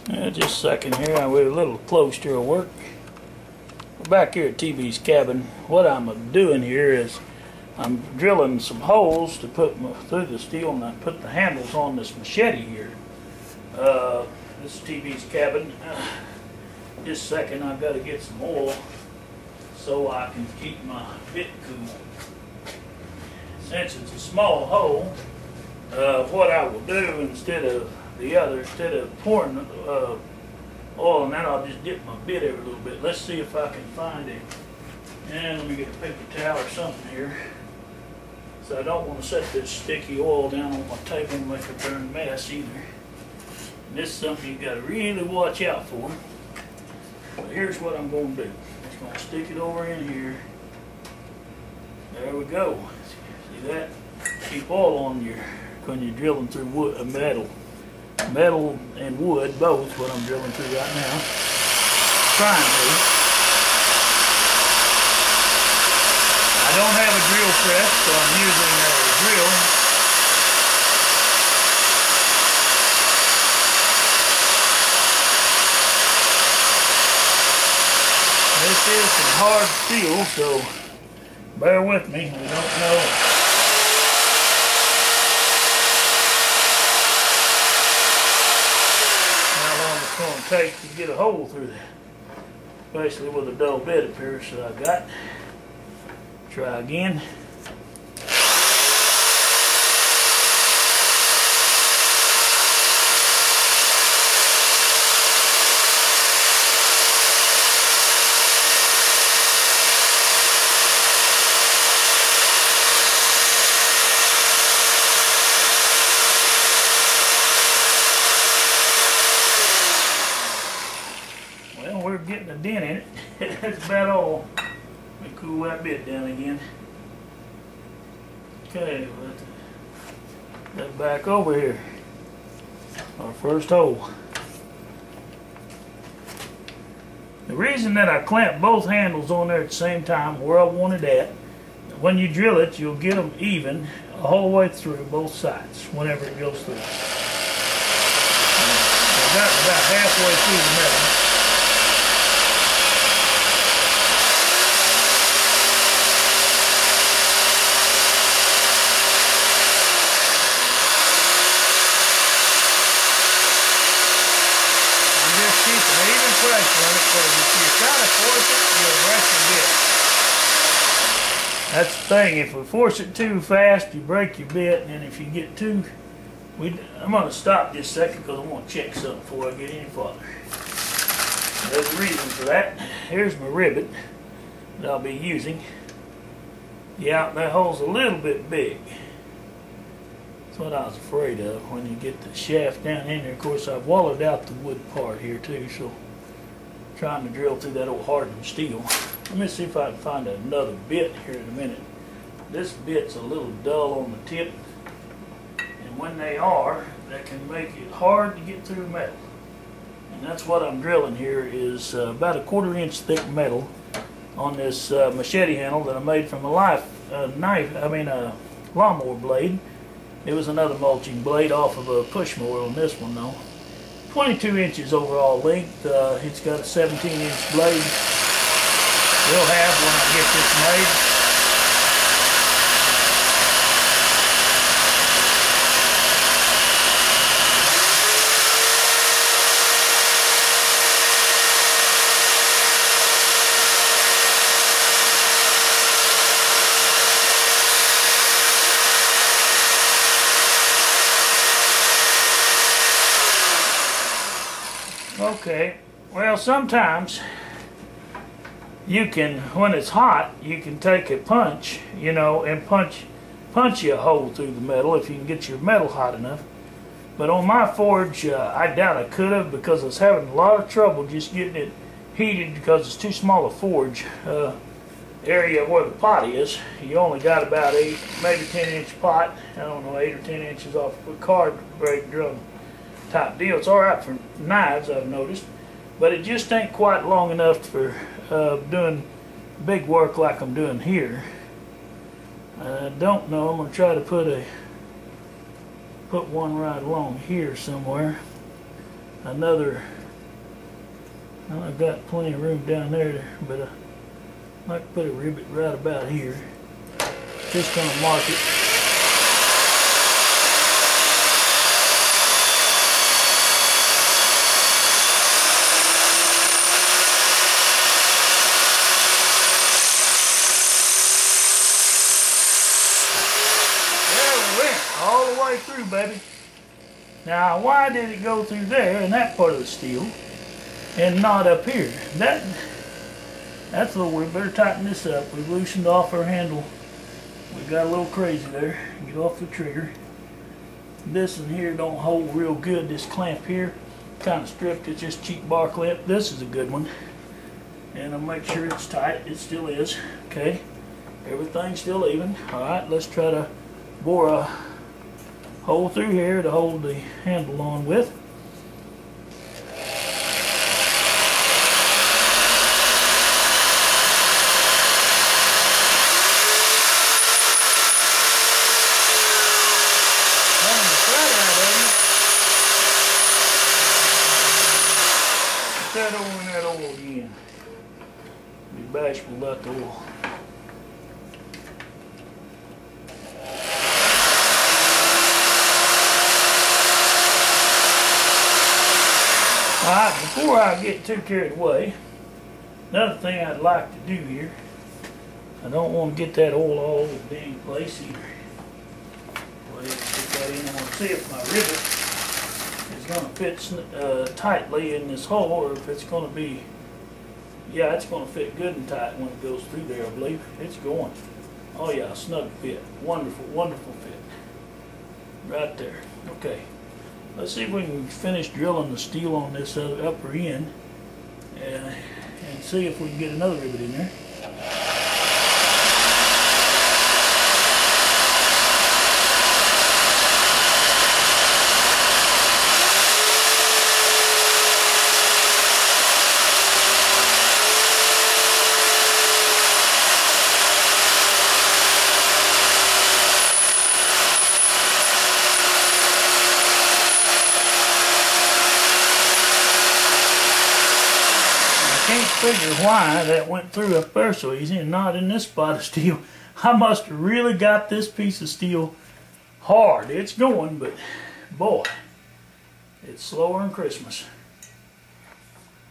Just a second here, we're a little close to our work. We're back here at TB's cabin. What I'm doing here is I'm drilling some holes to put through the steel, and I put the handles on this machete here. This is TB's cabin. Just a second, I've got to get some oil so I can keep my bit cool. Since it's a small hole, what I will do instead of pouring oil in that, I'll just dip my bit every little bit. Let's see if I can find it. And let me get a paper towel or something here. So I don't want to set this sticky oil down on my table and make a darn mess either. And this is something you've got to really watch out for. But here's what I'm going to do. I'm just going to stick it over in here. There we go. See that? Keep oil on when you're drilling through wood, metal and wood, both, what I'm drilling through right now. Trying to. I don't have a drill press, so I'm using a drill. This is some hard steel, so bear with me. We don't know going to take to get a hole through that, especially with a dull bit up here. So I got. Try again. We're getting a dent in it. That's about all. Let me cool that bit down again. Okay, let that back over here. Our first hole. The reason that I clamped both handles on there at the same time where I wanted at, when you drill it, you'll get them even the whole way through both sides whenever it goes through. I got about halfway through the metal. That's the thing, if we force it too fast, you break your bit, and if you get too... I'm going to stop just a second because I want to check something before I get any farther. There's a reason for that. Here's my rivet that I'll be using. Yeah, that hole's a little bit big. That's what I was afraid of when you get the shaft down in there. Of course, I've wallowed out the wood part here too, so I'm trying to drill through that old hardened steel. Let me see if I can find another bit here in a minute. This bit's a little dull on the tip, and when they are, that can make it hard to get through metal. And that's what I'm drilling here is about a 1/4 inch thick metal on this machete handle that I made from a lawnmower blade. It was another mulching blade off of a push mower on this one though. 22 inches overall length. It's got a 17-inch blade. We'll have when I get this made. Okay, well sometimes you can, when it's hot, you can take a punch, you know, and punch you a hole through the metal if you can get your metal hot enough. But on my forge, I doubt I could have because I was having a lot of trouble just getting it heated because it's too small a forge area where the pot is. You only got about 8, maybe 10-inch pot. I don't know, 8 or 10 inches off a card break drum type deal. It's all right for knives, I've noticed, but it just ain't quite long enough for doing big work like I'm doing here. I don't know. I'm going to try to put one right along here somewhere. Another Now I've got plenty of room down there, but I might put a rivet right about here. Just gonna mark it. All the way through, baby. Now, why did it go through there in that part of the steel and not up here? That's a little weird. Better tighten this up. We loosened off our handle. We got a little crazy there. Get off the trigger. This in here don't hold real good. This clamp here, kind of stripped. It's just cheap bar clamp. This is a good one. And I'll make sure it's tight. It still is. Okay. Everything's still even. Alright, let's try to bore a hole through here to hold the handle on with. Put that over in that oil again. Be bashful about the oil. Alright, before I get too carried away, another thing I'd like to do here, I don't want to get that oil all over the dang place either. Go ahead and put that in. I want to see if my rivet is going to fit tightly in this hole, or if it's going to be, yeah, it's going to fit good and tight when it goes through there, I believe. It's going. Oh yeah, snug fit. Wonderful, wonderful fit. Right there. Okay. Let's see if we can finish drilling the steel on this upper end and see if we can get another rivet in there. Figure why that went through up there so easy and not in this spot of steel. I must have really got this piece of steel hard. It's going, but boy, it's slower than Christmas.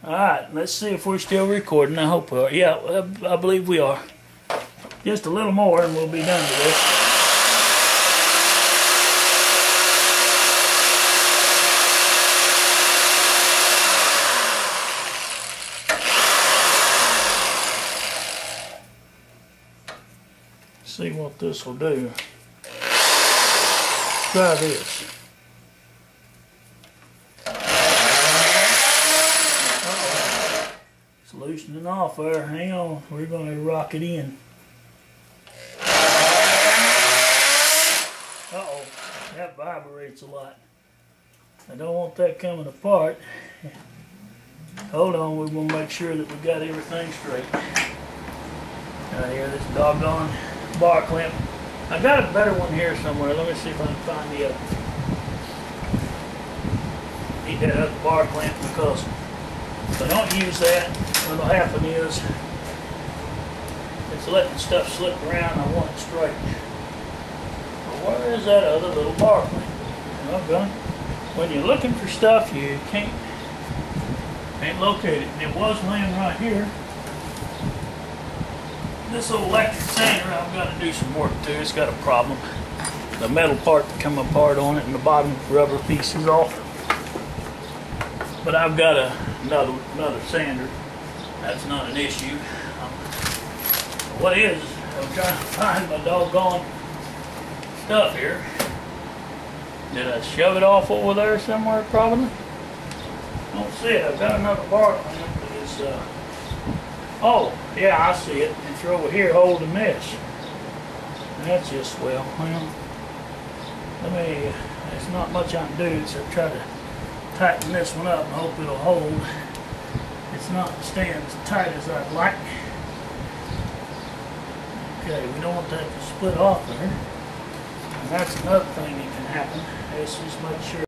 Alright, let's see if we're still recording. I hope we are. Yeah, I believe we are. Just a little more and we'll be done with this. See what this will do. Try this. It's loosening off there. Hang on. We're going to rock it in. Uh-oh. That vibrates a lot. I don't want that coming apart. Hold on. We're going to make sure that we got everything straight. Right here, this doggone bar clamp. I got a better one here somewhere. Let me see if I can find the other. Need that other bar clamp because if I don't use that, what'll happen is it's letting stuff slip around. I want it straight. Well, where is that other little bar clamp? Okay. When you're looking for stuff, you can't locate it. And it was laying right here. This old electric sander, I've got to do some work to. It's got a problem. The metal part come apart on it and the bottom rubber piece is off. But I've got another sander. That's not an issue. What is, I'm trying to find my doggone stuff here. Did I shove it off over there somewhere probably? Don't see it. I've got another bar clamp, but it's oh, yeah, I see it. It's over here holding this. That's just swell. Well, there's not much I can do except try to tighten this one up and hope it'll hold. It's not staying as tight as I'd like. Okay, we don't want that to split off there. And that's another thing that can happen. Let's just make sure